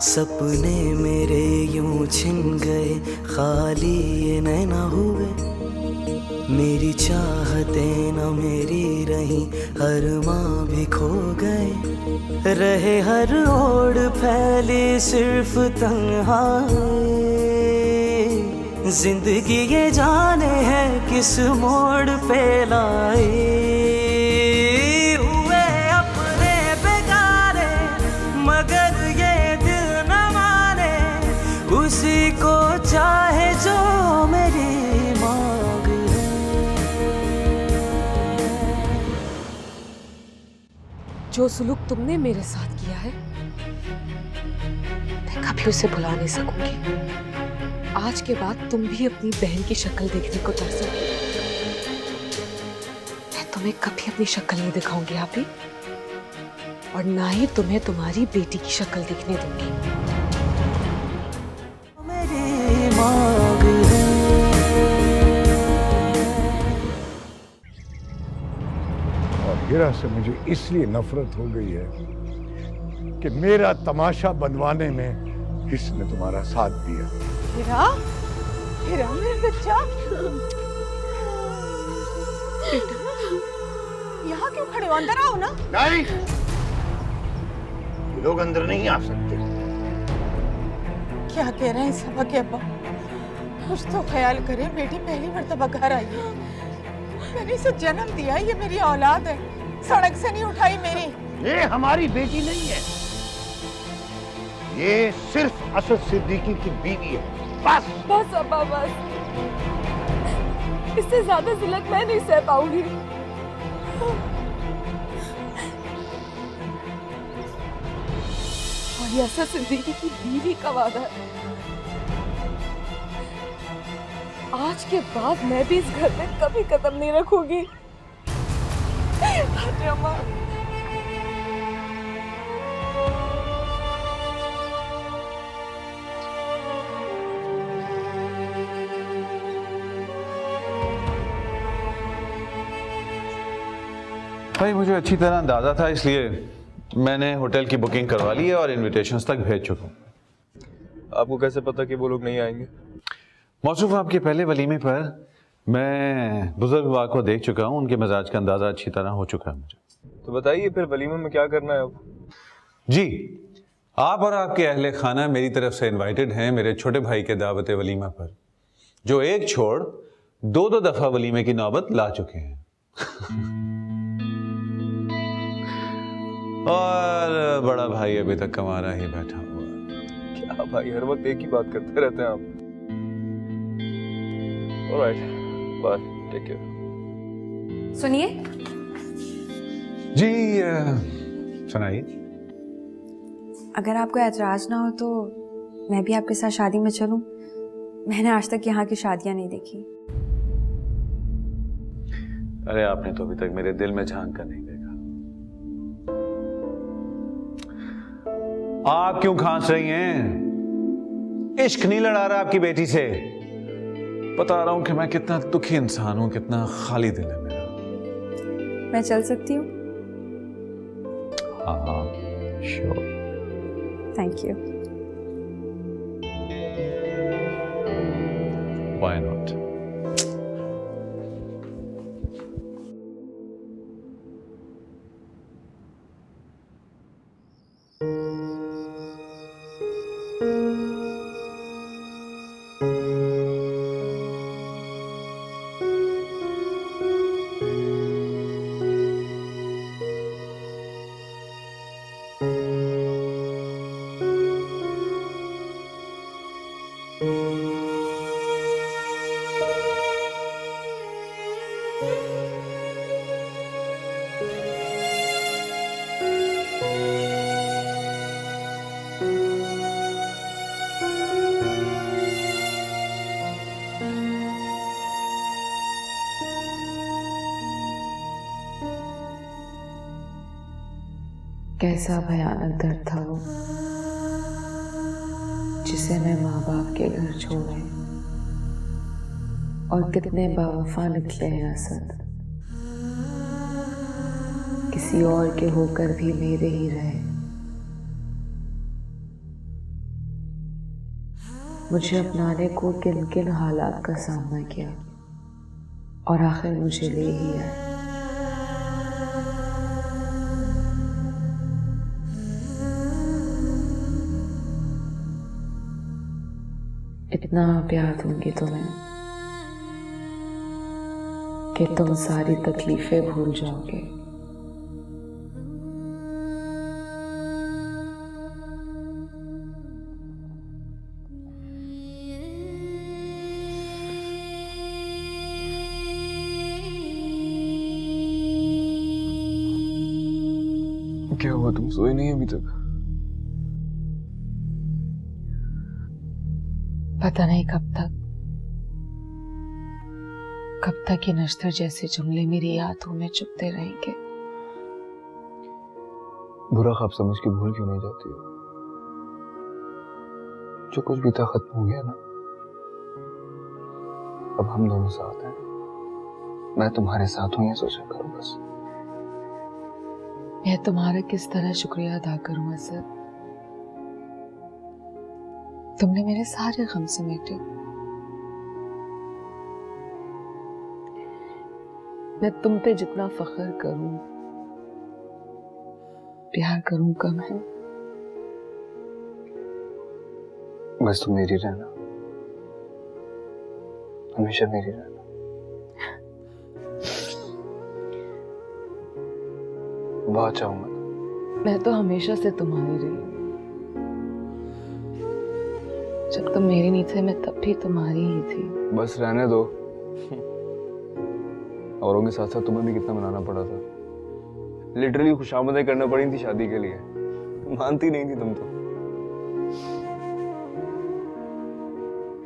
सपने मेरे यूं छिन गए, खाली ये नैना हुए। मेरी चाहतें न मेरी रही, अरमां भी खो गए। रहे हर ओर फैली सिर्फ तन्हाई। जिंदगी ये जाने है किस मोड़ पे लाई। हुए अपने बेगारे मगर ये दिल न माने, उसी को चाहे जो मेरी मांग है। जो सुलूक तुमने मेरे साथ किया है, मैं कभी उसे भुला नहीं सकूंगी। आज के बाद तुम भी अपनी बहन की शक्ल देखने को तरसोगे। मैं तुम्हें कभी अपनी शक्ल नहीं दिखाऊंगी आपी, और ना ही तुम्हें तुम्हारी बेटी की शक्ल दिखने दूंगी। मेरी मांग है। और हीरा से मुझे इसलिए नफरत हो गई है कि मेरा तमाशा बनवाने में इसने तुम्हारा साथ दिया। हीरा, हीरा मेरा बच्चा, यहाँ क्यों खड़े हो? अंदर आओ ना। नहीं, ये लोग अंदर नहीं आ सकते। क्या कह रहे हैं सबा के अब्बा? कुछ तो ख्याल करे, बेटी पहली मर्तबा घर आई है। मैंने इसे जन्म दिया, ये मेरी औलाद है, सड़क से नहीं उठाई मेरी। ये हमारी बेटी नहीं है, ये सिर्फ असद सिद्दीकी की बीवी है। बस बस अब्बा बस, इससे ज्यादा जिल्लत मैं नहीं सह पाऊंगी। और ये असद सिद्दीकी की बीवी का वादा है। आज के बाद मैं भी इस घर में कभी कदम नहीं रखूंगी। अम्मा, भाई मुझे अच्छी तरह अंदाजा था, इसलिए मैंने होटल की बुकिंग करवा ली है और इनविटेशंस तक भेज चुका हूँ। आपको कैसे पता कि वो लोग नहीं आएंगे? मौसूफ आपके पहले वलीमे पर मैं बुजुर्ग को देख चुका हूँ, उनके मिजाज का अंदाजा अच्छी तरह हो चुका है मुझे। तो बताइए फिर वलीमे में क्या करना है अब? जी, आप और आपके अहले खाना मेरी तरफ से इनवाइटेड हैं मेरे छोटे भाई के दावत वलीमा पर, जो एक छोड़ दो दफा वलीमे की नौबत ला चुके हैं। और बड़ा भाई अभी तक कमारा ही बैठा हुआ। क्या भाई, हर वक्त एक ही बात करते रहते हैं आप। Alright, bye, take care. सुनिए जी, सुनाइए। अगर आपको एतराज ना हो तो मैं भी आपके साथ शादी में चलूं। मैंने आज तक यहाँ की शादियां नहीं देखी। अरे आपने तो अभी तक मेरे दिल में झांक कर नहीं देखा। आप क्यों खांस रही हैं? इश्क नहीं लड़ा रहा आपकी बेटी से। बता रहा हूं कि मैं कितना दुखी इंसान हूं, कितना खाली दिल है मेरा। मैं चल सकती हूँ? हाँ, sure. Thank you. Why not? कैसा भयानक दर्द था वो, जिसे मैं माँ बाप के घर छोड़े। और कितने बावफा निकले हैं असद। किसी और के होकर भी मेरे ही रहे। मुझे अपनाने को किन किन हालात का सामना किया और आखिर मुझे ले ही आए। इतना प्यार दूंगी तुम्हें कि तुम सारी तकलीफें भूल जाओगे। क्या हुआ, तुम सोए नहीं अभी तक? पता नहीं कब तक ये नश्तर जैसे जुमले मेरी यादों में चुभते रहेंगे। बुरा ख्वाब समझ के भूल क्यों नहीं जाती हो? जो कुछ भी था खत्म हो गया ना। अब हम दोनों साथ हैं, मैं तुम्हारे साथ हूं, ये सोचा करो बस। मैं तुम्हारा किस तरह शुक्रिया अदा करूं असद? तुमने मेरे सारे गम समेटे। मैं तुम पे जितना फख्र करूं, प्यार करूं कम है। बस तुम मेरी रहना, हमेशा मेरी रहना। बहुत चाहूंगा। मैं तो हमेशा से तुम्हारी रही हूं। जब तुम मेरी नहीं थे, मैं तब भी तुम्हारी ही थी। बस रहने दो। औरों के साथ साथ तुम्हें भी कितना मनाना पड़ा था। लिटरली खुशामदें करना पड़ी थी शादी के लिए, मानती नहीं थी तुम तो।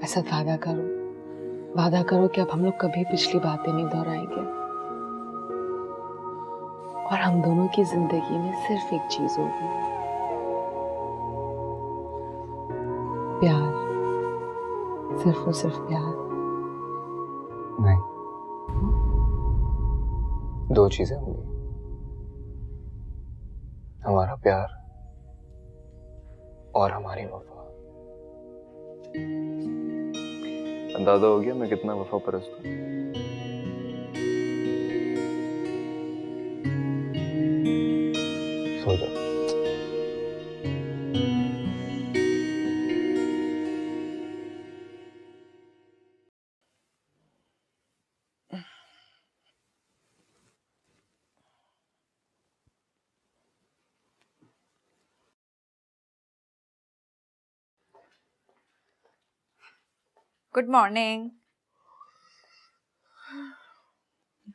ऐसा वादा करो कि अब हम लोग कभी पिछली बातें नहीं दोहराएंगे और हम दोनों की जिंदगी में सिर्फ एक चीज होगी, प्यार। सिर्फ और सिर्फ प्यार। नहीं, दो चीजें होंगी, हमारा प्यार और हमारी वफा। अंदाजा हो गया मैं कितना वफा परस्त हूं। सो जाओ। Good morning.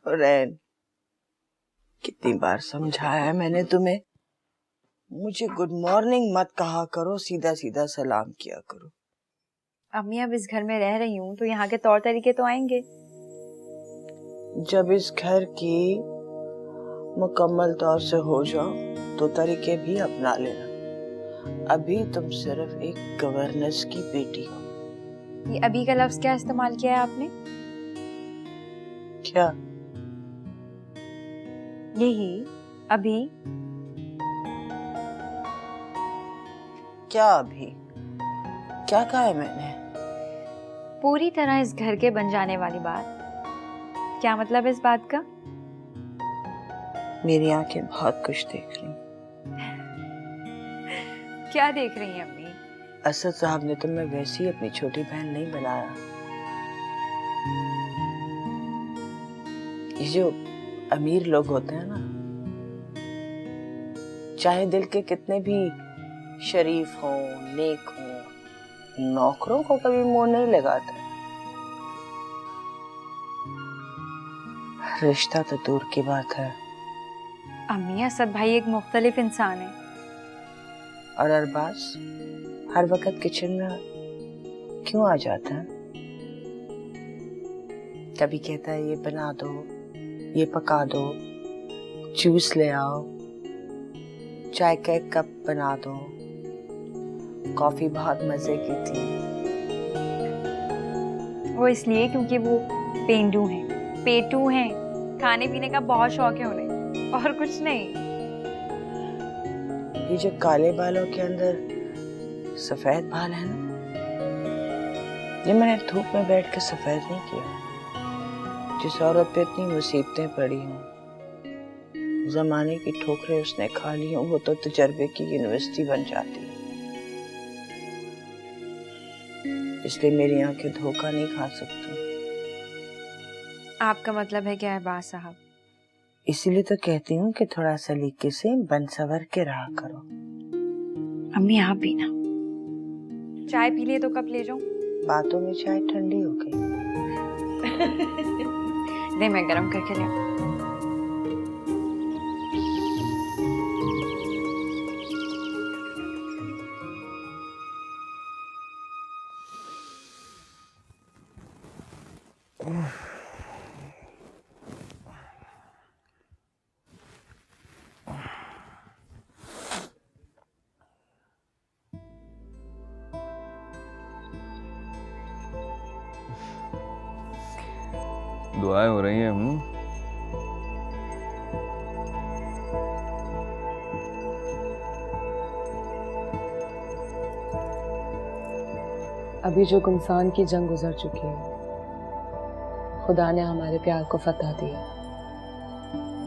रैन, कितनी बार समझाया है मैंने तुम्हें, मुझे गुड मॉर्निंग मत कहा करो, सीधा सीधा सलाम किया करो। अम्मी अब इस घर में रह रही हूँ तो यहाँ के तौर तरीके तो आएंगे। जब इस घर की मुकम्मल तौर से हो जाओ तो तरीके भी अपना लेना। अभी तुम सिर्फ एक गवर्नेंस की बेटी हो। ये अभी का लफ्ज क्या इस्तेमाल किया है आपने? क्या? यही अभी। क्या अभी? क्या कहा है मैंने? पूरी तरह इस घर के बन जाने वाली बात। क्या मतलब है इस बात का? मेरी आंखें बहुत कुछ देख रही। क्या देख रही हैं अम्मी? असद साहब ने तुम्हें वैसी अपनी छोटी बहन नहीं बनाया। ये जो अमीर लोग होते हैं ना, चाहे दिल के कितने भी शरीफ हों, नेक हों, नौकरों को कभी मुंह नहीं लगाते। रिश्ता तो दूर की बात है। अम्मी, असद भाई एक मुख्तलिफ इंसान है। और अरबाज हर वक्त किचन में क्यों आ जाता है? कभी कहता है ये बना दो, ये पका दो, जूस ले आओ, चाय का एक कप बना दो, कॉफी बहुत मजे की थी। वो इसलिए क्योंकि वो पेंडू हैं, पेटू हैं, खाने पीने का बहुत शौक है उन्हें। और कुछ नहीं। ये जो काले बालों के अंदर सफेद बाल है ना, ये मैंने धूप में बैठ के सफेद नहीं किया। जिस औरत पे इतनी मुसीबतें पड़ी हों, जमाने की ठोकरें उसने खा ली हों, वो तो तजर्बे की यूनिवर्सिटी बन जाती है। इसलिए मेरी आंखें धोखा नहीं खा सकती। आपका मतलब है क्या है बास साहब? इसीलिए तो कहती हूँ कि थोड़ा सलीके से बन सवर के रहा करो। अम्मी आप भी ना। चाय पी लिए तो कब ले जाऊं? बातों में चाय ठंडी हो गई। दे मैं गरम करके ले आऊं। दुआएं हो रही हैं। अभी जो गुमसान की जंग गुजर चुकी है, खुदा ने हमारे प्यार को फतह दिया।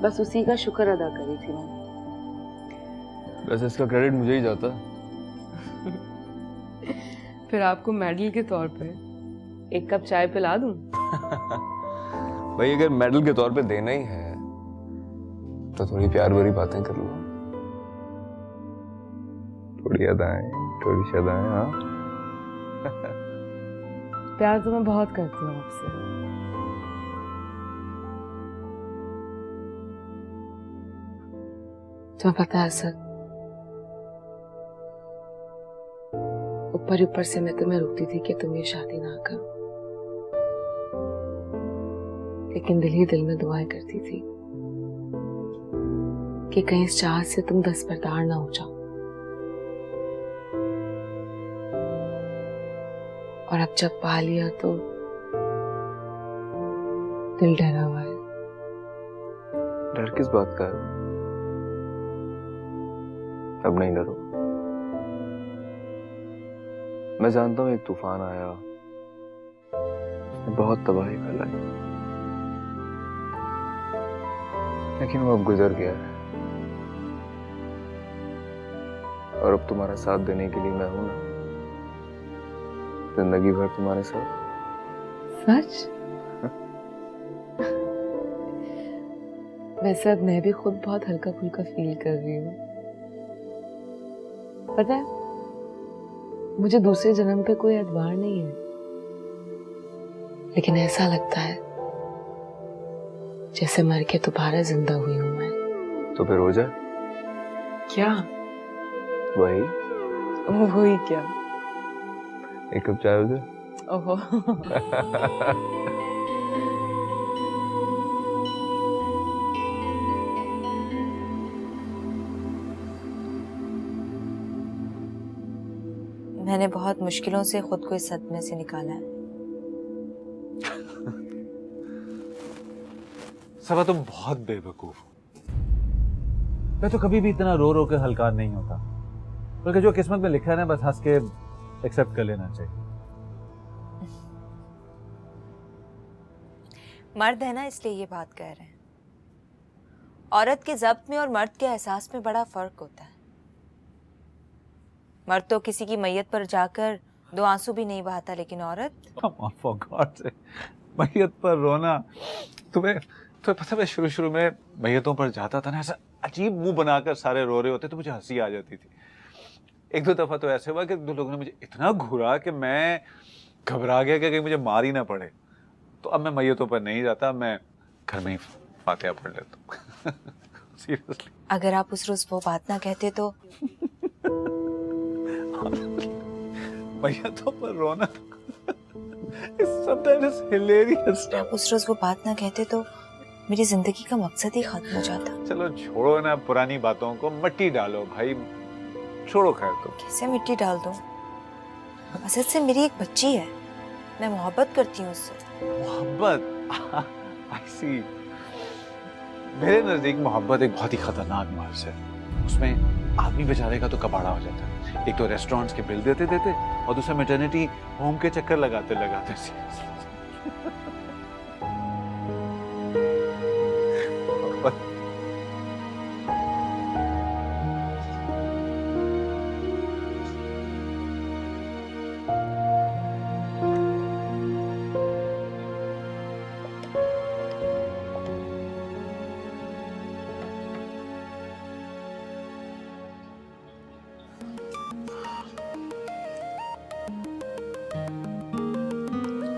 बस उसी का शुक्र अदा करी थी मैं। वैसे इसका क्रेडिट मुझे ही जाता। फिर आपको मेडल के तौर पे एक कप चाय पिला दूं? भाई अगर मेडल के तौर पे देना ही है तो थोड़ी प्यार भरी बातें कर लो, थोड़ी अदाएं, थोड़ी शदाएं। हाँ प्यार तो मैं बहुत करती हूँ आपसे। तुम्हें पता है सर, ऊपर ऊपर से मैं तुम्हें रोकती थी कि तुम ये शादी ना करो, लेकिन दिल ही दिल में दुआएं करती थी कि कहीं इस चाहत से तुम दस्तबरदार ना हो जाओ। और अब जब पा लिया तो दिल डरा हुआ है। डर किस बात का है? अब नहीं डरो। मैं जानता हूं एक तूफान आया, उसने बहुत तबाही फैलाई, लेकिन वो अब गुजर गया है। और अब तुम्हारा साथ देने के लिए मैं हूं ना, जिंदगी भर तुम्हारे साथ। सच? वैसे अब मैं भी खुद बहुत हल्का फुल्का फील कर रही हूँ। पता है, मुझे दूसरे जन्म पे कोई एतबार नहीं है, लेकिन ऐसा लगता है जैसे मर के दोबारा जिंदा हुई हूँ मैं। तो फिर हो जाए। क्या? वही क्या? एक कप चाय हो जाए। ओहो। मैंने बहुत मुश्किलों से खुद को इस सदमे से निकाला है। सबा तुम बहुत बेवकूफ हो। मैं तो कभी भी इतना रो रो के हलकान नहीं होता, बल्कि जो किस्मत में लिखा है ना, बस हंस के एक्सेप्ट कर लेना चाहिए। मर्द है ना, इसलिए ये बात कह रहे हैं। औरत के ज़ब्त में और मर्द के एहसास में बड़ा फर्क होता है। मर्द तो किसी की मैयत पर जाकर 2 आंसू भी नहीं बहाता, लेकिन औरत फॉर गॉड से मैयत पर रोना। तुम्हें पता है, शुरू में मैयतों पर जाता था ना, ऐसा अजीब मुंह बनाकर सारे रो रहे होते तो मुझे हंसी आ जाती थी। 1-2 दफा तो ऐसे हुआ कि 2 लोगों ने मुझे इतना घूरा कि मैं घबरा गया कि कहीं मुझे मार ही ना पड़े। तो अब मैं मैयतों पर नहीं जाता, मैं घर में ही फातिहा पढ़ लेता हूँ। सीरियसली। अगर आप उस रोज वो बात ना कहते तो मैयतों पर रोना sometimes it's hilarious। आप उस रोज वो बात ना कहते तो मेरी जिंदगी का मकसद ही खत्म हो जाता। चलो छोड़ो ना पुरानी बातों को, मिट्टी डालो भाई, छोड़ो खैर। तो कैसे मिट्टी डाल दूं? असल से मेरी एक बच्ची है, मैं मोहब्बत करती हूँ उससे। मोहब्बत? I see। मेरे नजदीक मोहब्बत एक बहुत ही खतरनाक मर्ज है। उसमें आदमी बेचारे का तो कबाड़ा हो जाता है। एक तो रेस्टोरेंट्स के बिल देते देते और दूसरा मैटरनिटी होम के चक्कर लगाते लगाते।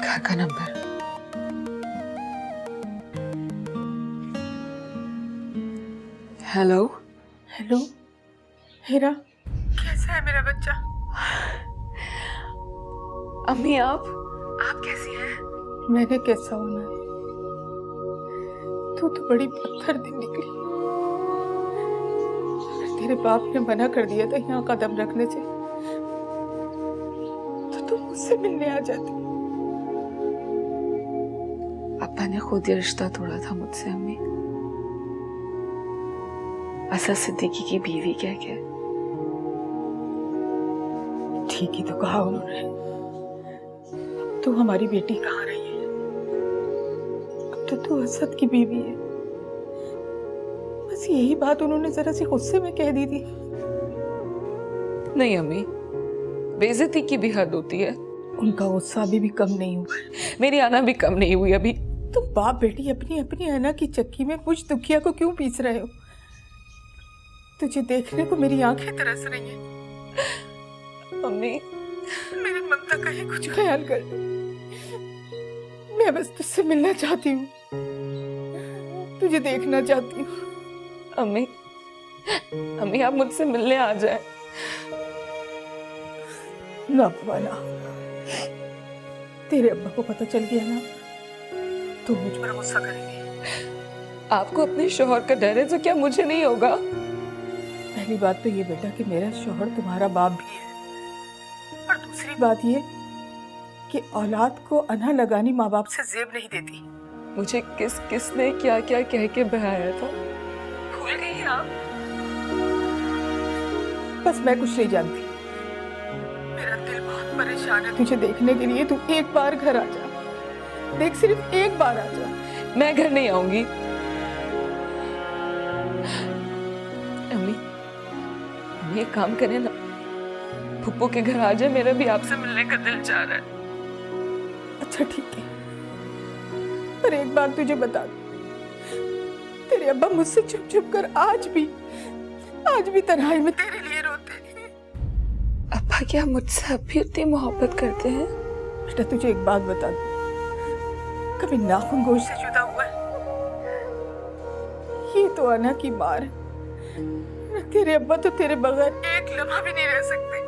घर का नंबर। हेलो। हेलो हीरा, कैसा है मेरा बच्चा? अम्मी आप कैसी हैं? मैंने कैसा होना है? तू तो बड़ी पत्थर दिन निकली। अगर तेरे बाप ने मना कर दिया था यहाँ कदम रखने से, तो तू मुझसे मिलने आ जाती। पापा ने खुद ये रिश्ता तोड़ा था मुझसे अम्मी, असद सिद्दीकी की बीवी कह के। ठीक ही तो कहा उन्होंने। तू हमारी बेटी कहाँ रही है? अब तो तू असद की बीवी है। बस यही बात उन्होंने जरा सी गुस्से में कह दी थी। नहीं अम्मी, बेइज्जती की भी हद होती है। उनका गुस्सा अभी भी कम नहीं हुआ है। मेरी आना भी कम नहीं हुई अभी। तुम बाप बेटी अपनी अपनी आना की चक्की में मुझ दुखिया को क्यों पीस रहे हो? तुझे देखने को मेरी आंखें तरस रही हैं। अम्मी, मेरी ममता का ही कुछ ख्याल कर लो। मैं बस तुझसे मिलना चाहती हूँ, तुझे देखना चाहती हूँ। अम्मी, अम्मी आप मुझसे मिलने आ जाए। ना बाबा, तेरे अब्बा को पता चल गया ना, तो मुझ पर गुस्सा करेंगे। आपको अपने शौहर का डर है तो क्या मुझे नहीं होगा? पहली बात तो ये बेटा कि मेरा शौहर तुम्हारा बाप भी है, और दूसरी बात ये कि औलाद को अना लगानी माँ बाप से जेब नहीं देती। मुझे किसने क्या क्या कह के बहाया था, भूल गई हैं आप? बस मैं कुछ नहीं जानती। मेरा दिल बहुत परेशान है तुझे देखने के लिए। तू एक बार घर आ जा, देख, सिर्फ एक बार आ जा। मैं घर नहीं आऊंगी। अम्मी, अम्मी एक काम करें ना, फुप्पो के घर आ जाए, मेरा भी आपसे मिलने का दिल चाह रहा है। अच्छा ठीक है, पर एक बात तुझे बता दूं, तेरे अब्बा मुझसे चुप चुप कर आज भी तन्हाई में तेरे लिए रोते हैं। अब्बा क्या मुझसे अब भी उतनी मोहब्बत करते हैं? बेटा तुझे एक बात बता दूं, कभी नाखून गोश्त से जुदा हुआ है? ये तो अना की मार है। तेरे अब्बा तो तेरे बगैर एक लम्हा भी नहीं रह सकते।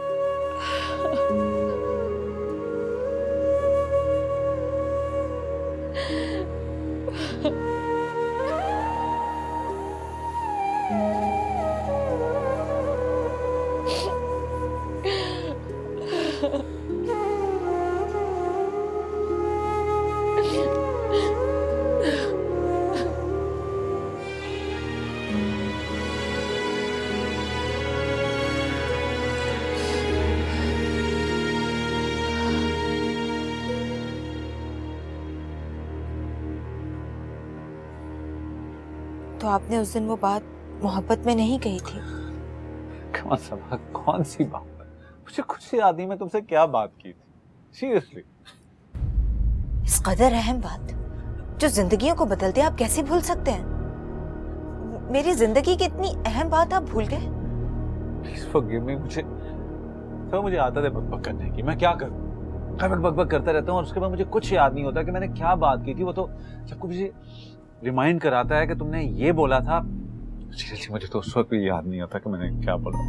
तो आपने उस दिन वो बात मोहब्बत में नहीं कही थी? कौन सा बात, कौन सी बात? मुझे कुछ याद नहीं मैं तुमसे क्या बात की थी, सीरियसली। इस कदर अहम बात जो जिंदगियों को बदलते आप कैसे भूल सकते हैं? मेरी जिंदगी की इतनी अहम बात आप भूल गए? Please forgive me. मुझे आदत है बकबक करने की, मैं क्या करूं? मैं बकबक करता रहता हूँ और उसके बाद मुझे कुछ याद नहीं होता कि मैंने क्या बात की थी। वो तो सबको मुझे रिमाइंड कराता है कि तुमने ये बोला था। सीरियसली मुझे तो उस वक्त भी याद नहीं आता कि मैंने क्या बोला था।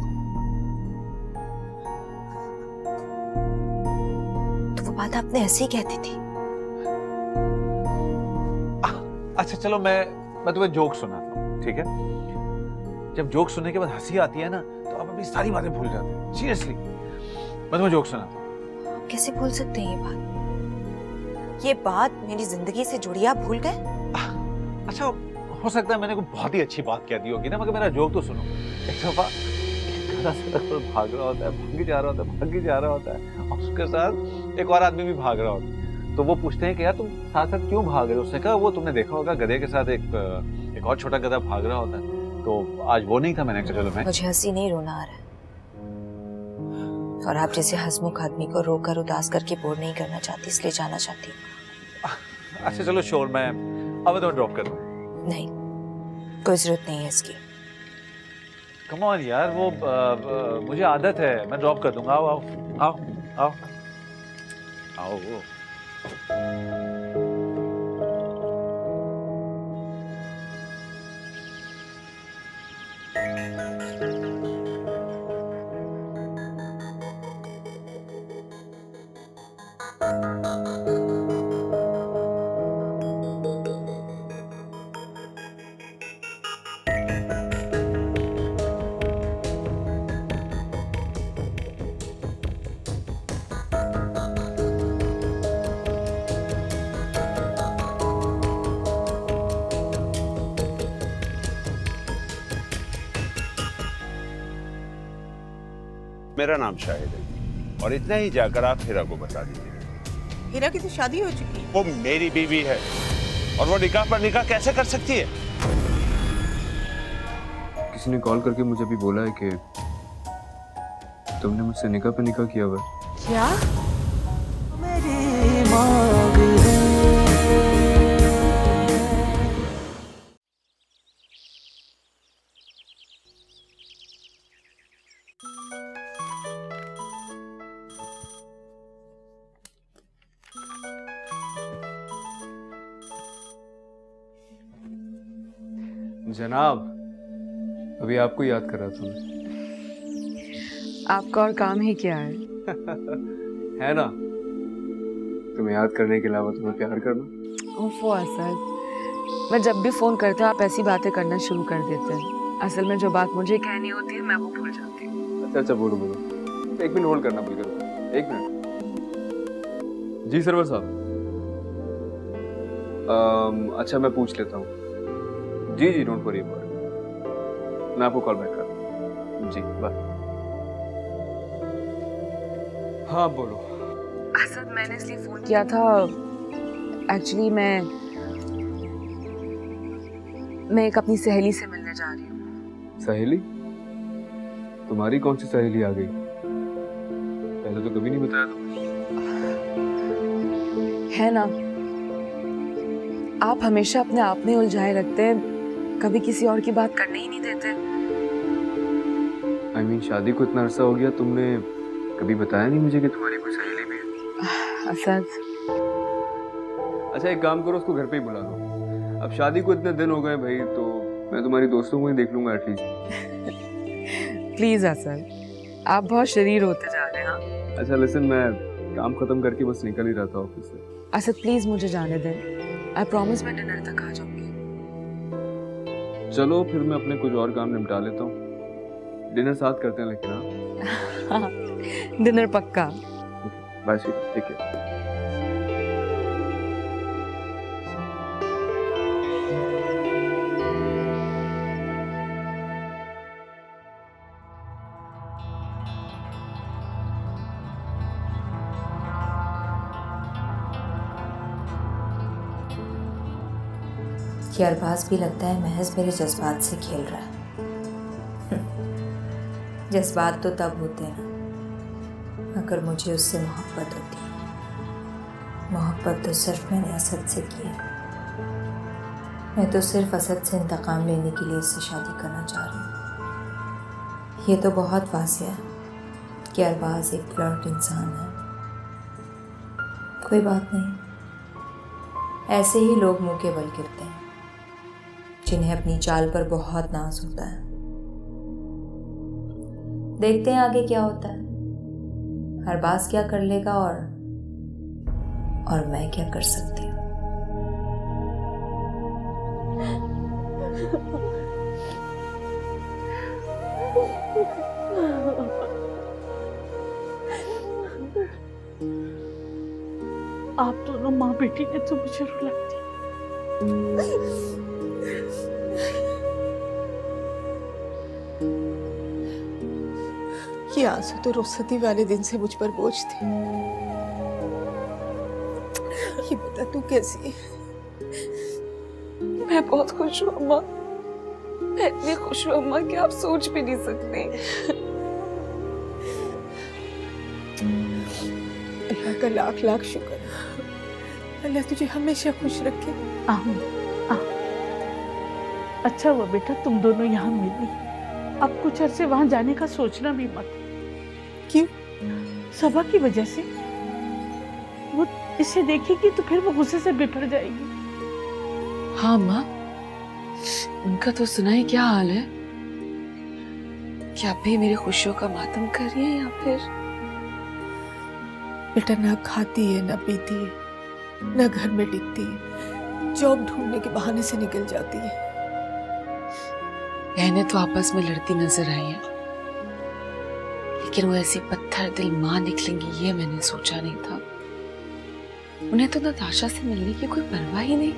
तो वो बात आपने ऐसे ही कहती थी? अच्छा चलो मैं तुम्हें जोक सुनाता हूँ, ठीक है? जब जोक सुनने के बाद हंसी आती है ना, तो आप अपनी सारी बातें भूल जाते हैं। सीरियसली मैं तुम्हें जोक सुनाता हूँ। कैसे भूल सकते हैं ये बात? ये बात मेरी जिंदगी से जुड़ी, आप भूल गए? अच्छा हो सकता है मैंने कोई बहुत ही अच्छी बात कह दी होगी ना, मगर मेरा जोक तो सुनो। एक दफा गधा सड़क पर भाग रहा होता है, भागी जा रहा होता है, भागी जा रहा होता है, और उसके साथ एक और आदमी भी भाग रहा होता है। तो वो पूछते हैं कि यार तुम साथ साथ क्यों भाग रहे हो? उसने कहा वो तुमने देखा होगा गधे के साथ एक और छोटा गधा भाग रहा होता है। तो आज वो नहीं था, मैंने कहा चलो मैं। मुझे हंसी नहीं, रोना आ रहा है। और आप जैसे हंसमुख आदमी को रोकर उदास करके बोर नहीं करना चाहती, इसलिए जाना चाहती हूँ। अच्छा चलो शोर, मैं अब तो ड्रॉप करूँ? नहीं, कोई जरूरत नहीं है इसकी। कम ऑन यार, वो मुझे आदत है, मैं ड्रॉप कर दूंगा। आओ आओ आओ आओ आओ। मेरा नाम शाहिद है और इतना ही जाकर आप हीरा को बता दीजिए। हीरा की तो शादी हो चुकी है। वो मेरी बीवी है और वो निकाह पर निकाह कैसे कर सकती है? किसी ने कॉल करके मुझे भी बोला है कि तुमने मुझसे निकाह पे निकाह किया हुआ है। क्या? मेरी मांग है। जनाब, अभी आपको याद कर रहा था मैं। आपका और काम ही क्या है? है ना, तुम्हें याद करने के अलावा तुम्हें प्यार करना। ओफो असद, मैं जब भी फोन करते हो आप ऐसी बातें करना शुरू कर देते हैं। असल में जो बात मुझे कहनी होती है मैं वो भूल जाती हूँ। अच्छा अच्छा, बोलो बोलो। एक मिनट होल्ड करना भूल कर। एक मिनट। जी सरवर साहब। अच्छा मैं पूछ लेता हूँ। जी जी, डोंट वरी अबाउट इट। मैं आपको कॉल बैक करता हूँ। जी बाय। हाँ बोलो। असद, मैंने इसलिए फोन किया था, एक्चुअली मैं एक अपनी सहेली से मिलने जा रही हूँ। सहेली? तुम्हारी कौन सी सहेली आ गई? पहले तो कभी नहीं बताया तुमने। है ना, आप हमेशा अपने आप में उलझाए रखते हैं, कभी किसी और की बात करने ही नहीं देते। I mean, शादी को इतना अरसा हो गया, तुमने कभी बताया नहीं मुझे कि तुम्हारी कोई सहेली भी है। असद, अच्छा एक काम करो, उसको घर पे ही बुला लो। अब शादी को इतने दिन हो गए भाई, तो मैं तुम्हारी दोस्तों को ही देख लूंगा एटलीस्ट। प्लीज असद, आप बहुत शरीर होते जा रहे हैं। हाँ? अच्छा लिसन, मैं काम खत्म करके बस निकल ही रहा था ऑफिस से। असद प्लीज मुझे जाने दें, आई प्रॉमिस मैं डिनर तक आ जाऊंगी। चलो फिर मैं अपने कुछ और काम निपटा लेता हूँ, डिनर साथ करते हैं लेकिन। हाँ डिनर पक्का। बाय स्वीट, ठीक है। कि अरबाज भी लगता है महज मेरे जज्बात से खेल रहा है। जज्बात तो तब होते हैं अगर मुझे उससे मोहब्बत होती है। मोहब्बत तो सिर्फ मैंने असद से की है। मैं तो सिर्फ असद से इंतकाम लेने के लिए उससे शादी करना चाह रही हूँ। ये तो बहुत वाज़ेह है कि अरबाज एक फ्लर्ट इंसान है। कोई बात नहीं, ऐसे ही लोग मुंह के बल गिरते हैं जिन्हें अपनी चाल पर बहुत नाज होता है। देखते हैं आगे क्या होता है, अरबाज क्या कर लेगा और मैं क्या कर सकती हूँ। आप दोनों माँ बेटी ने तो मुझे रुला दिया। ये आंसू तो रुखसती वाले दिन से मुझ पर बोझ थे। ये बता तू कैसी है? मैं बहुत खुश हूँ अम्मा। मैं इतनी खुश हूँ अम्मा कि आप सोच भी नहीं सकती। अल्लाह का लाख लाख शुक्र। अल्लाह तुझे हमेशा खुश रखे। अच्छा हुआ बेटा तुम दोनों यहाँ मिली। अब कुछ अरसे वहां जाने का सोचना भी मत। क्यों? सबा की वजह से। वो इसे देखेगी तो फिर वो गुस्से से बिफर जाएगी। हाँ माँ, उनका तो सुना ही क्या हाल है। क्या आप भी मेरी खुशियों का मातम कर रही है या फिर? बेटा ना खाती है ना पीती है, ना घर में टिकती है, जॉब ढूंढने के बहाने से निकल जाती है। बहनें तो आपस में लड़ती नजर आई हैं, लेकिन वो ऐसी पत्थर दिल माँ निकलेंगी ये मैंने सोचा नहीं था। उन्हें तो नताशा से मिलने की कोई परवाह ही नहीं।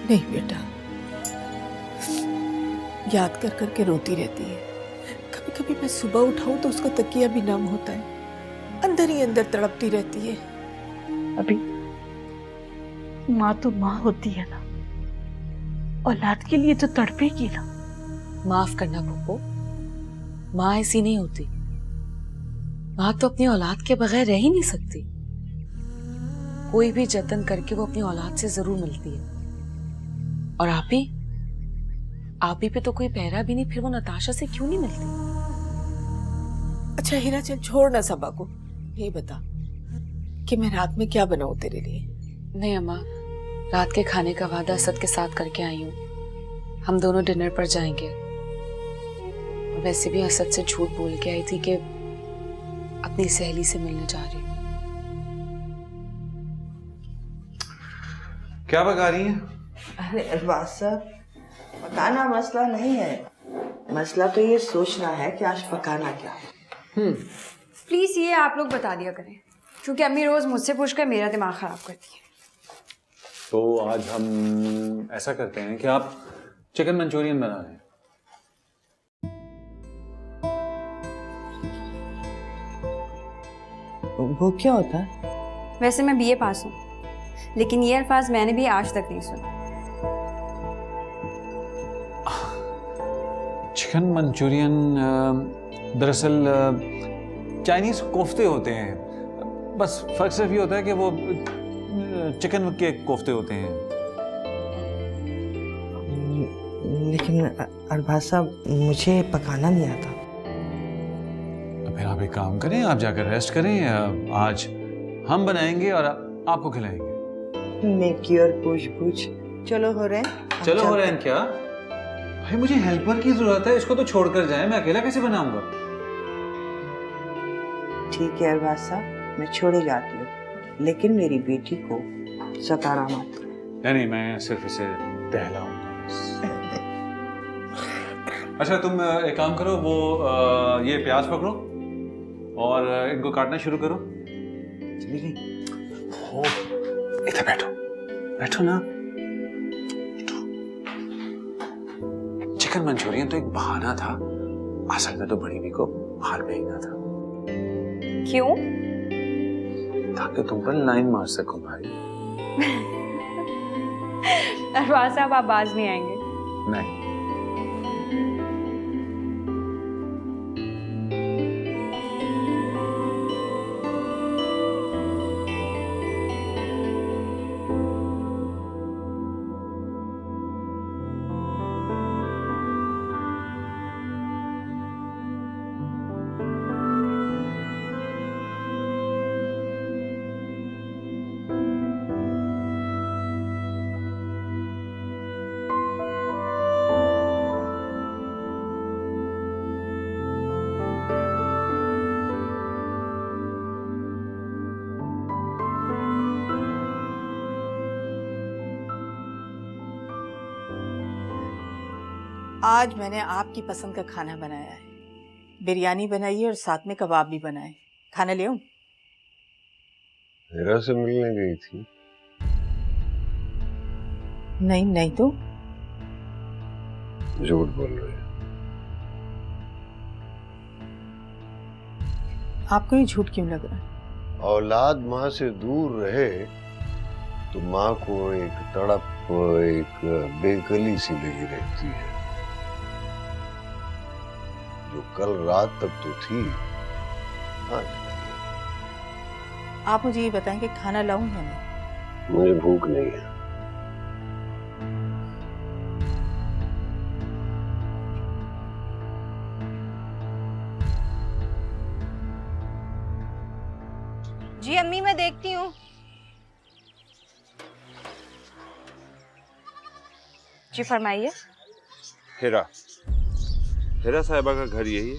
नहीं बेटा, याद कर करके रोती रहती है। कभी कभी मैं सुबह उठाऊं तो उसका तकिया भी नम होता है, अंदर ही अंदर तड़पती रहती है। अभी माँ तो माँ होती है ना, औलाद के लिए तो तड़पेगी ना। माफ करना पप्पू, माँ ऐसी नहीं होती। माँ तो अपनी औलाद के बगैर रह ही नहीं सकती। कोई भी जतन करके वो अपनी औलाद से जरूर मिलती है। और आप ही पे तो कोई पहरा भी नहीं, फिर वो नताशा से क्यों नहीं मिलती? अच्छा हीरा, चल छोड़ ना सबा को। ये बता कि मैं रात में क्या बनाऊं तेरे लिए? नहीं अम्मा, रात के खाने का वादा असद के साथ करके आई हूँ। हम दोनों डिनर पर जाएंगे। और वैसे भी असद से झूठ बोल के आई थी कि अपनी सहेली से मिलने जा रही हूँ। क्या पका रही हैं? अरे अरबाज साहब, पकाना मसला नहीं है। मसला तो ये सोचना है कि आज पकाना क्या है। प्लीज़ ये आप लोग बता दिया करें, क्योंकि अम्मी रोज़ मुझसे पूछकर मेरा दिमाग ख़राब करती है। तो आज हम ऐसा करते हैं कि आप चिकन मंचूरियन बना लें। वो क्या होता है? वैसे मैं BA पास हूँ, लेकिन ये अल्फाज मैंने भी आज तक नहीं सुना। चिकन मंचूरियन दरअसल चाइनीज कोफ्ते होते हैं। बस फर्क सिर्फ ये होता है कि वो चिकन के कोफ्ते होते हैं। लेकिन अरबाज साहब, मुझे पकाना नहीं आता। तो फिर आप एक काम करें, आप जाकर रेस्ट करें। आज हम बनाएंगे और आपको खिलाएंगे। नेकी और पूछ चलो हो रहे हैं। चलो हो रहे हैं क्या? भाई मुझे हेल्पर की जरूरत है, इसको तो छोड़कर जाए, मैं अकेला कैसे बनाऊंगा? ठीक है अरबाज साहब, मैं छोड़े जाती हूँ, लेकिन मेरी बेटी को सताना मत। नहीं, मैं सिर्फ इसे टहलाऊंगा। अच्छा तुम एक काम करो, वो ये प्याज पकड़ो और इनको काटना शुरू करो। चली गई। इधर बैठो ना। चिकन मंचूरियन तो एक बहाना था, असल में तो बड़ी बी को बाहर भेजना था। क्यों? ताकि तुम पर लाइन मार सकूं भाई। अरबाज साहब, आप बाज नहीं आएंगे। नहीं। आज मैंने आपकी पसंद का खाना बनाया है। बिरयानी बनाई है और साथ में कबाब भी बनाए। खाना ले आऊं? हीरा से मिलने गई थी। नहीं तो झूठ बोल रहे हैं। आपको ये झूठ क्यों लग रहा है? औलाद माँ से दूर रहे तो माँ को एक तड़प, एक बेकली सी लगी रहती है, जो कल रात तक तो थी, आज नहीं। आप मुझे ये बताएं कि खाना लाऊं या नहीं? मुझे भूख नहीं है। जी अम्मी, मैं देखती हूँ। जी फरमाइए। हेरा साहिबा का घर यही है?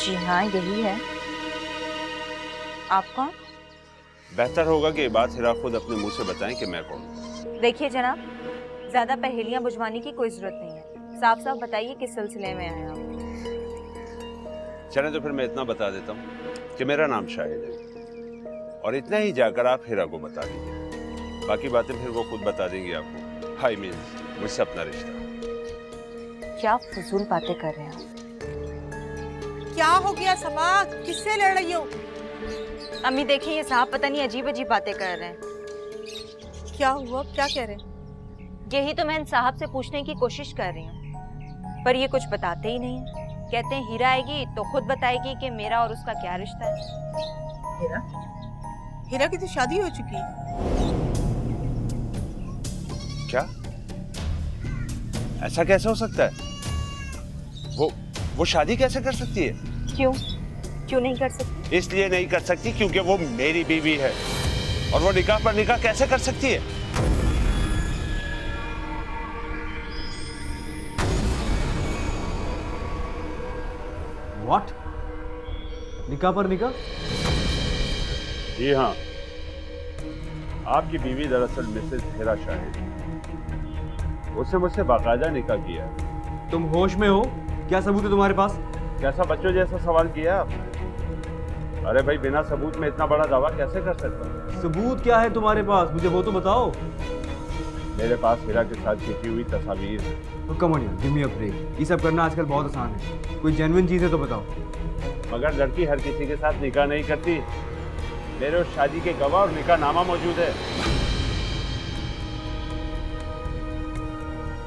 जी हाँ, यही है। आप कौन? बेहतर होगा कि ये बात हिरा खुद अपने मुंह से बताएं कि मैं कौन हूँ। देखिए जनाब, ज्यादा पहेलियां बुझवाने की कोई जरूरत नहीं है। साफ साफ बताइए किस सिलसिले में आए आप। चलें तो फिर मैं इतना बता देता हूँ कि मेरा नाम शाहिद है, और इतना ही जाकर आप हिरा को बता दीजिए। बाकी बातें फिर वो खुद बता देंगी आपको। हाई मीन्स मुझसे अपना रिश्ता। क्या फजूल बातें कर रहे हैं आप? क्या हो गया समा? किससे लड़ रही हो? अम्मी देखिए, ये साहब पता नहीं अजीब अजीब बातें कर रहे हैं। क्या हुआ? क्या कह रहे हैं? यही तो मैं इन साहब से पूछने की कोशिश कर रही हूँ, पर ये कुछ बताते ही नहीं है। कहते हैं हीरा आएगी तो खुद बताएगी कि मेरा और उसका क्या रिश्ता है। हीरा की तो शादी हो चुकी है। क्या? ऐसा कैसे हो सकता है? वो शादी कैसे कर सकती है? क्यों नहीं कर सकती? इसलिए नहीं कर सकती क्योंकि वो मेरी बीवी है, और वो निकाह पर निकाह कैसे कर सकती है? व्हाट? निकाह पर निकाह? जी हाँ, आपकी बीवी दरअसल मिसेस हिरा शाहिद, उससे मुझसे बाकायदा निकाह किया है। तुम होश में हो? क्या सबूत है तुम्हारे पास? कैसा बच्चों जैसा सवाल किया आपने? अरे भाई, बिना सबूत में इतना बड़ा दावा कैसे कर सकता हूँ? सबूत क्या है तुम्हारे पास? मुझे वो तो बताओ। मेरे पास हिरा के साथ खींची हुई तस्वीर है। तो कम ऑन यार, गिव मी अ ब्रेक। ये सब करना आजकल बहुत आसान है। कोई जेन्युइन चीज है तो बताओ। मगर लड़की हर किसी के साथ निकाह नहीं करती। मेरे उस शादी के गवाह और निकाह नामा मौजूद है।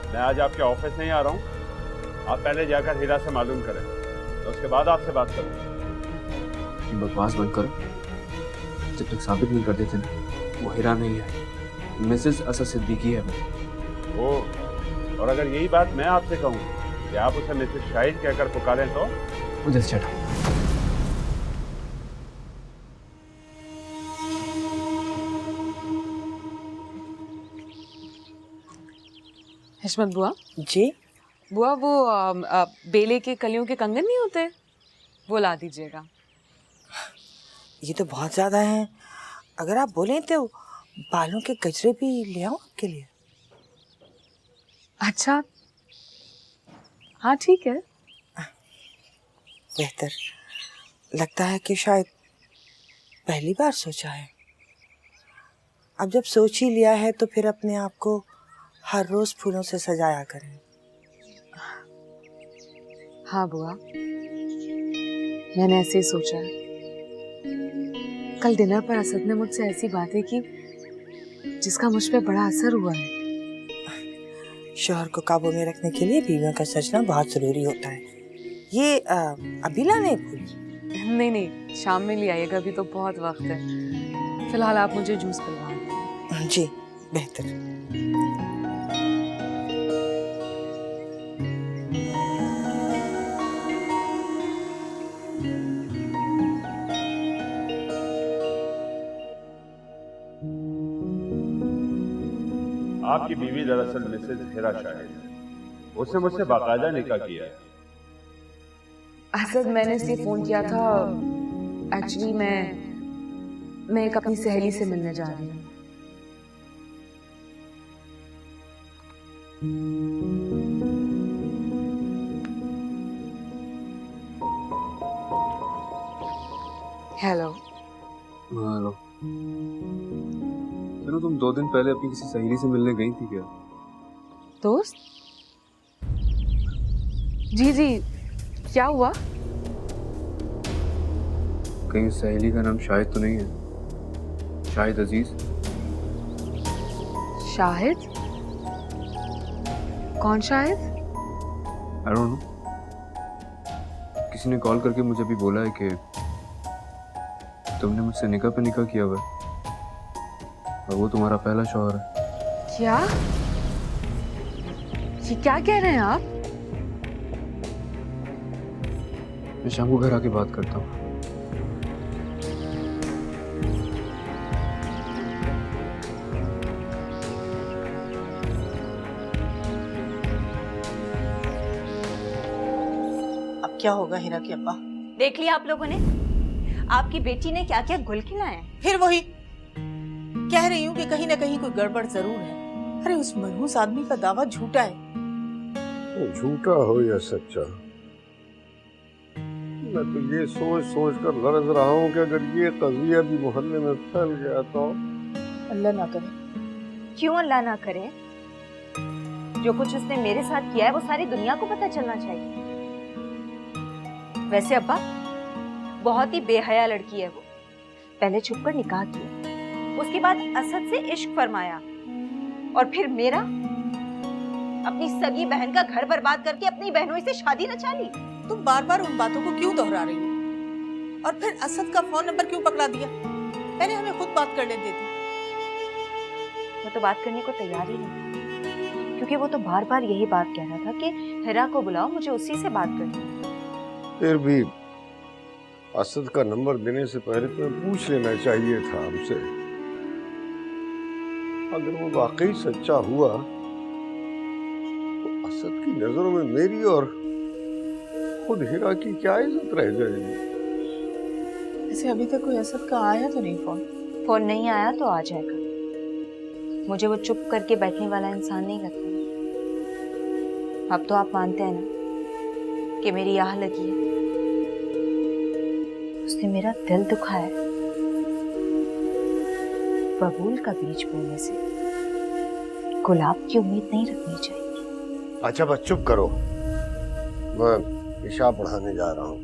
मैं आज आपके ऑफिस नहीं आ रहा हूँ, आप पहले जाकर हीरा से मालूम करें, तो उसके बाद आपसे बात करूँ। बकवास बंद करो। जब तक साबित नहीं कर देते ना, वो हीरा नहीं है, मिसेस असद सिद्दीकी है। ओ, और अगर यही बात मैं आपसे कहूँ कि आप उसे मिसेस शाहिद कहकर पुकारें तो? मुझे चढ़ा। हिशमत बुआ। जी? बुआ वो बेले के कलियों के कंगन नहीं होते, वो ला दीजिएगा। ये तो बहुत ज्यादा है। अगर आप बोलें तो बालों के गजरे भी ले आऊं आपके लिए? अच्छा, हाँ ठीक है। बेहतर। लगता है कि शायद पहली बार सोचा है। अब जब सोच ही लिया है तो फिर अपने आप को हर रोज फूलों से सजाया करें। हाँ बुआ, मैंने ऐसे ही सोचा है। कल डिनर पर असद ने मुझसे ऐसी बातें की जिसका मुझ पे बड़ा असर हुआ है। शोहर को काबू में रखने के लिए बीवियों का सजना बहुत जरूरी होता है। ये अभी लाने फूल? नहीं, शाम में ले आइएगा, अभी तो बहुत वक्त है। फिलहाल आप मुझे जूस पिलवा दीजिए। जी बेहतर। आपकी बीवी दरअसल मिसेस हिरा शाहिद है, उसने मुझसे बाकायदा निकाह किया है। असद, मैंने इसलिए फोन किया था, एक्चुअली मैं एक अपनी सहेली से मिलने जा रही हूँ। हेलो। हेलो। सुनो, तुम 2 दिन पहले अपनी किसी सहेली से मिलने गई थी क्या? दोस्त? जी जी, क्या हुआ? कहीं सहेली का नाम शाहिद तो नहीं है? शाहिद अजीज? शाहिद? कौन शाहिद? I don't know. किसी ने कॉल करके मुझे अभी बोला है कि तुमने मुझसे निकाह पे निकाह किया हुआ है और वो तुम्हारा पहला शौहर है। क्या? ये क्या कह रहे हैं आप? मैं शाम को घर आके बात करता हूँ। अब क्या होगा हीरा के अब्बा? देख लिया आप लोगों ने, आपकी बेटी ने क्या क्या गुल खिलाए हैं। फिर वही कह रही हूँ कि कहीं ना कहीं कोई गड़बड़ जरूर है। अरे उस मनहूस आदमी का दावा झूठा है। झूठा हो या सच्चा, मैं तो ये सोच सोच कर लरज रहा हूँ कि अगर ये कज़िया भी मोहल्ले में फैल गया तो। अल्लाह ना करे। क्यों अल्लाह ना करे? जो कुछ उसने मेरे साथ किया है वो सारी दुनिया को पता चलना चाहिए। वैसे अब्बा, बहुत ही बेहया लड़की है वो। पहले छुपकर निकाह किया, उसके बाद असद से इश्क फरमाया और फिर मेरा अपनी सगी बहन का घर बर्बाद करके अपनी बहनों से शादी नचा ली। तुम बार बार उन बातों को क्यों दोहरा रही हो? और फिर असद का फोन नंबर क्यों पकड़ा दिया? पहले हमें खुद बात करने देती। वो तो बात करने को तैयार ही नहीं था, क्योंकि वो तो बार बार यही बात कह रहा था कि हिरा को बुलाओ, मुझे उसी से बात करनी है। फिर भी असद का नंबर देने से पहले तुम्हें पूछ लेना चाहिए था हमसे। अगर वो वाकई सच्चा हुआ तो असद की नजरों में मेरी और खुद हीरा की क्या इज्जत रह जाएगी? ऐसे अभी तक कोई असद का आया तो नहीं फोन? फोन नहीं आया तो आ जाएगा। मुझे वो चुप करके बैठने वाला इंसान नहीं लगता। अब तो आप मानते हैं ना कि मेरी आह लगी है। उसने मेरा दिल दुखाया है। बबूल का बीज बोने से गुलाब की उम्मीद नहीं रखनी चाहिए। अच्छा बस चुप करो, मैं इशा पढ़ाने जा रहा हूँ।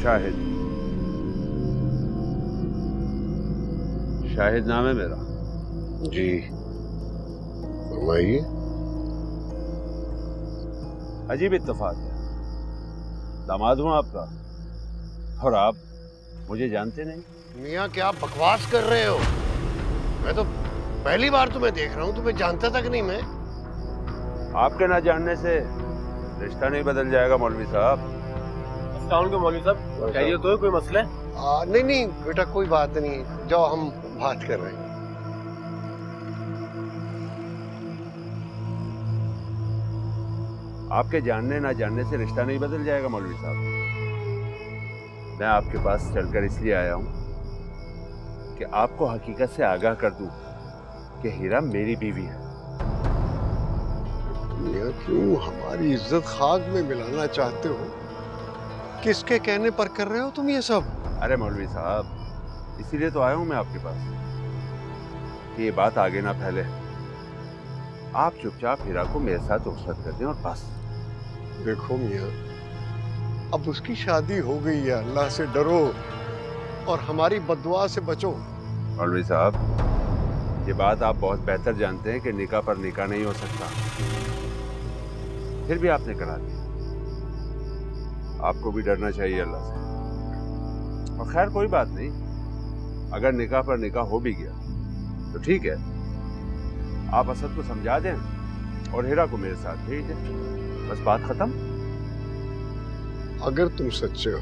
शाहिद, शाहिद नाम है मेरा। जी फरमाइए। अजीब इत्तेफाक है, दामाद हूं आपका और आप मुझे जानते नहीं। मियाँ क्या आप बकवास कर रहे हो? मैं तो पहली बार तुम्हें देख रहा हूँ, तुम्हें जानता तक नहीं मैं। आपके ना जानने से रिश्ता नहीं बदल जाएगा मौलवी साहब। मौलवी साहब, चाहिए तो कोई मसला है? नहीं नहीं बेटा, कोई बात नहीं, जाओ हम बात कर रहे हैं। आपके जानने ना जानने से रिश्ता नहीं बदल जाएगा मौलवी साहब। मैं आपके पास चलकर इसलिए आया हूं कि आपको हकीकत से आगाह कर दूं कि हीरा मेरी बीवी है। मियाँ क्यों हमारी इज्जत खाक में मिलाना चाहते हो? किसके कहने पर कर रहे हो तुम ये सब? अरे मौलवी साहब, इसीलिए तो आया हूं मैं आपके पास कि ये बात आगे ना फैले। आप चुपचाप हीरा को मेरे साथ रुखसत कर दें और बस। देखो मियाँ, अब उसकी शादी हो गई है, अल्लाह से डरो और हमारी बद्दुआ से बचो। मौलवी साहब, ये बात आप बहुत बेहतर जानते हैं कि निकाह पर निकाह नहीं हो सकता, फिर भी आपने करा दिया। आपको भी डरना चाहिए अल्लाह से। और खैर कोई बात नहीं, अगर निकाह पर निकाह हो भी गया तो ठीक है, आप असद को समझा दें और हीरा को मेरे साथ भेज दें, बस बात खत्म। अगर तुम सच्चे हो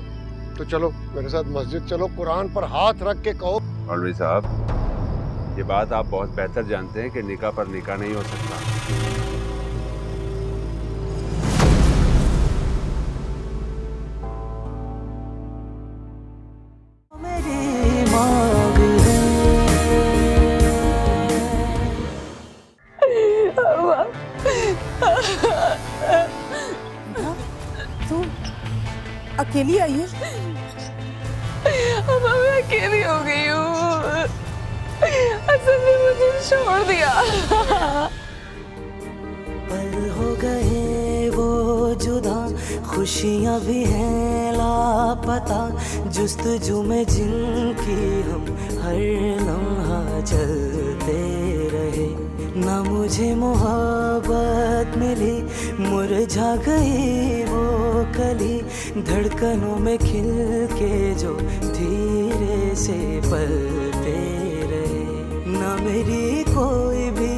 तो चलो मेरे साथ मस्जिद चलो, कुरान पर हाथ रख के कहो। मौलवी साहब, ये बात आप बहुत बेहतर जानते हैं कि निकाह पर निकाह नहीं हो सकता। मेरी माँ अकेली आई है? अब मैं अकेली हो गई हूँ। असद ने मुझे छोड़ दिया। पल हो गए वो जुदा, खुशियाँ भी हैं लापता, जुस्तजू में जिनकी हम हर लम्हा चलते रहे। ना मुझे मोहब्बत मिली, मुरझा गई वो कली, धड़कनों में खिल के जो धीरे से पलते रहे। ना मेरी कोई भी